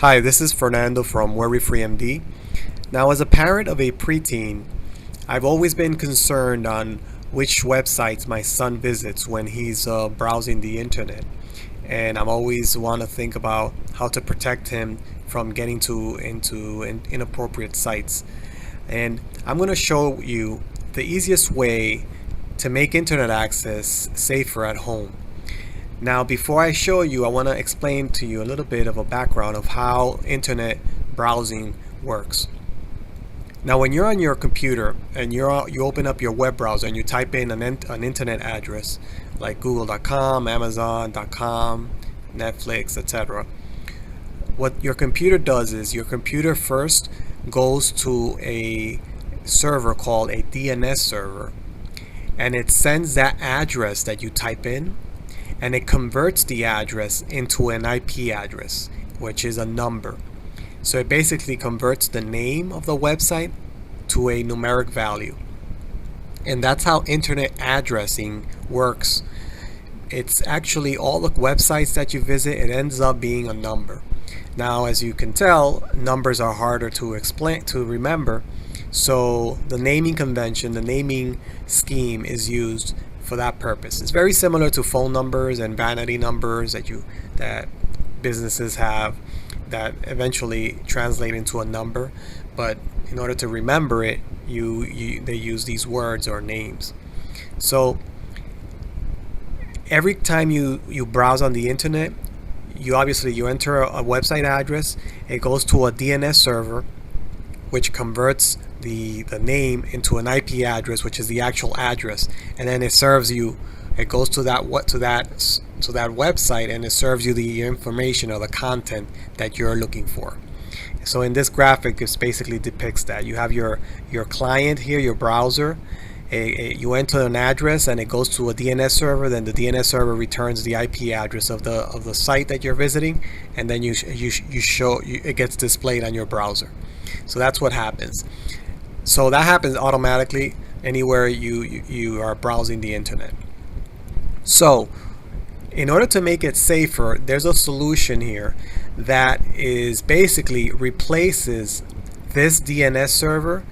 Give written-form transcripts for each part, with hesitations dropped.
Hi, this is Fernando from Worry Free MD. Now, as a parent of a preteen, I've always been concerned on which websites my son visits when he's browsing the internet. And I'm always want to think about how to protect him from getting into inappropriate sites. And I'm going to show you the easiest way to make internet access safer at home. Now, before I show you, I want to explain to you a little bit of a background of how internet browsing works. Now, when you're on your computer and you open up your web browser and you type in an internet address like Google.com, Amazon.com, Netflix, etc., what your computer does is your computer first goes to a server called a DNS server, and it sends that address that you type in, and it converts the address into an IP address, which is a number. So it basically converts the name of the website to a numeric value. And that's how internet addressing works. It's actually all the websites that you visit, it ends up being a number. Now, as you can tell, numbers are harder to remember. So the naming convention, the naming scheme is used for that purpose. It's very similar to phone numbers and vanity numbers that businesses have that eventually translate into a number, but in order to remember it, they use these words or names. So every time you browse on the internet, you enter a website address. It goes to a DNS server, which converts the name into an IP address, which is the actual address, and then it goes to that website, and it serves you the information or the content that you're looking for. So in this graphic, it basically depicts that you have your client here, your browser. You enter an address and it goes to a DNS server. Then the DNS server returns the IP address of the site that you're visiting, and then it gets displayed on your browser. So that's what happens. So that happens automatically anywhere you are browsing the internet. So in order to make it safer, there's a solution here that is basically replaces this DNS server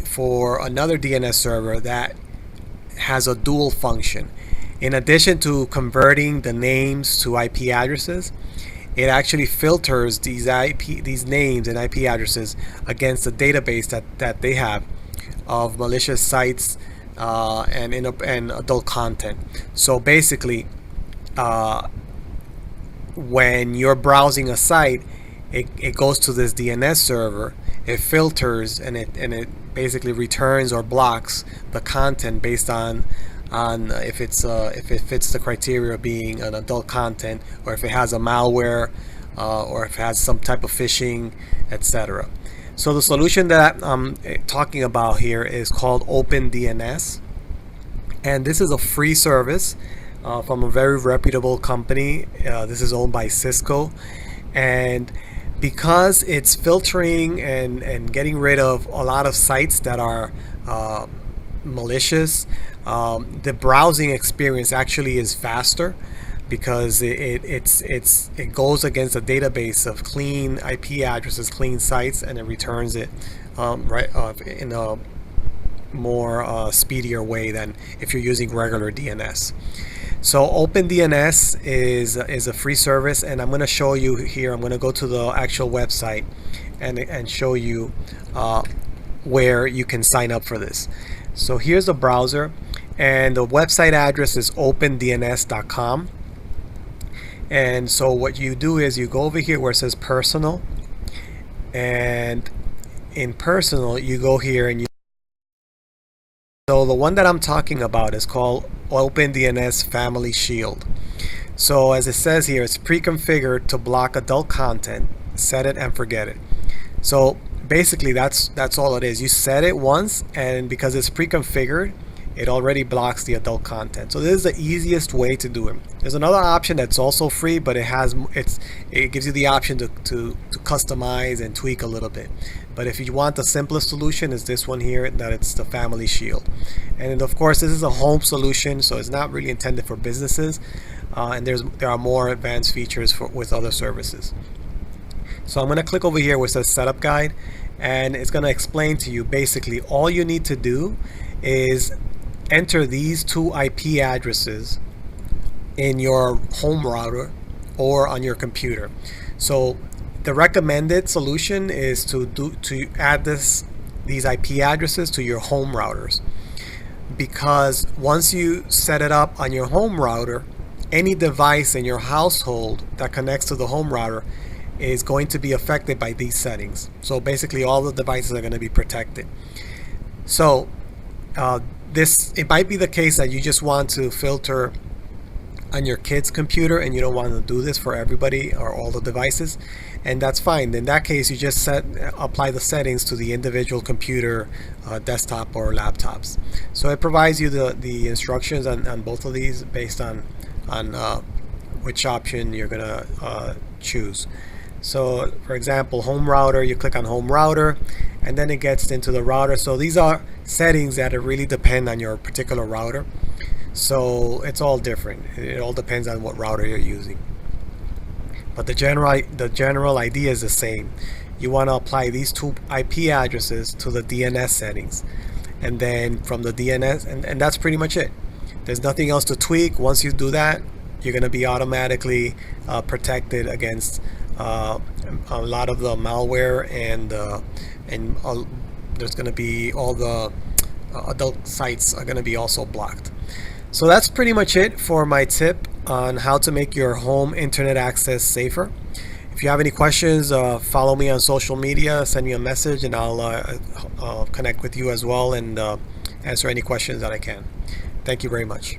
for another DNS server that has a dual function. In addition to converting the names to IP addresses, it actually filters these names and IP addresses against the database that they have of malicious sites and adult content. So basically, when you're browsing a site, it goes to this DNS server. It filters and it basically returns or blocks the content based on if it fits the criteria of being an adult content, or if it has a malware, or if it has some type of phishing, etc. So the solution that I'm talking about here is called OpenDNS, and this is a free service from a very reputable company. This is owned by Cisco, and because it's filtering and getting rid of a lot of sites that are malicious, the browsing experience actually is faster, because it goes against a database of clean IP addresses, clean sites, and it returns it in a more speedier way than if you're using regular DNS. So OpenDNS is a free service, and I'm going to show you here. I'm going to go to the actual website and show you where you can sign up for this. So here's the browser, and the website address is HaonTech.com. And so what you do is you go over here where it says personal, and in personal you go here and so the one that I'm talking about is called OpenDNS Family Shield. So as it says here, it's pre-configured to block adult content. Set it and forget it. So basically that's all it is. You set it once, and because it's pre-configured, it already blocks the adult content. So this is the easiest way to do it. There's another option that's also free, but it gives you the option to customize and tweak a little bit. But if you want the simplest solution, is this one here, that it's the Family Shield. And of course, this is a home solution, so it's not really intended for businesses. And there are more advanced features with other services. So I'm going to click over here where it says setup guide, and it's going to explain to you basically all you need to do is enter these two IP addresses in your home router or on your computer. So the recommended solution is to add these IP addresses to your home routers, because once you set it up on your home router, any device in your household that connects to the home router is going to be affected by these settings. So basically all the devices are going to be protected. So it might be the case that you just want to filter on your kid's computer and you don't want to do this for everybody or all the devices, and that's fine. In that case, you just apply the settings to the individual computer, desktop or laptops. So it provides you the instructions on both of these based on which option you're gonna choose. So for example, home router, you click on home router and then it gets into the router. So these are settings that really depend on your particular router. So it's all different. It all depends on what router you're using. But the general idea is the same. You want to apply these two IP addresses to the DNS settings. And then from the DNS, and that's pretty much it. There's nothing else to tweak. Once you do that, you're going to be automatically protected against a lot of the malware, and there's going to be all the adult sites are going to be also blocked. So that's pretty much it for my tip on how to make your home internet access safer. If you have any questions, follow me on social media, send me a message, and I'll connect with you as well and answer any questions that I can. Thank you very much.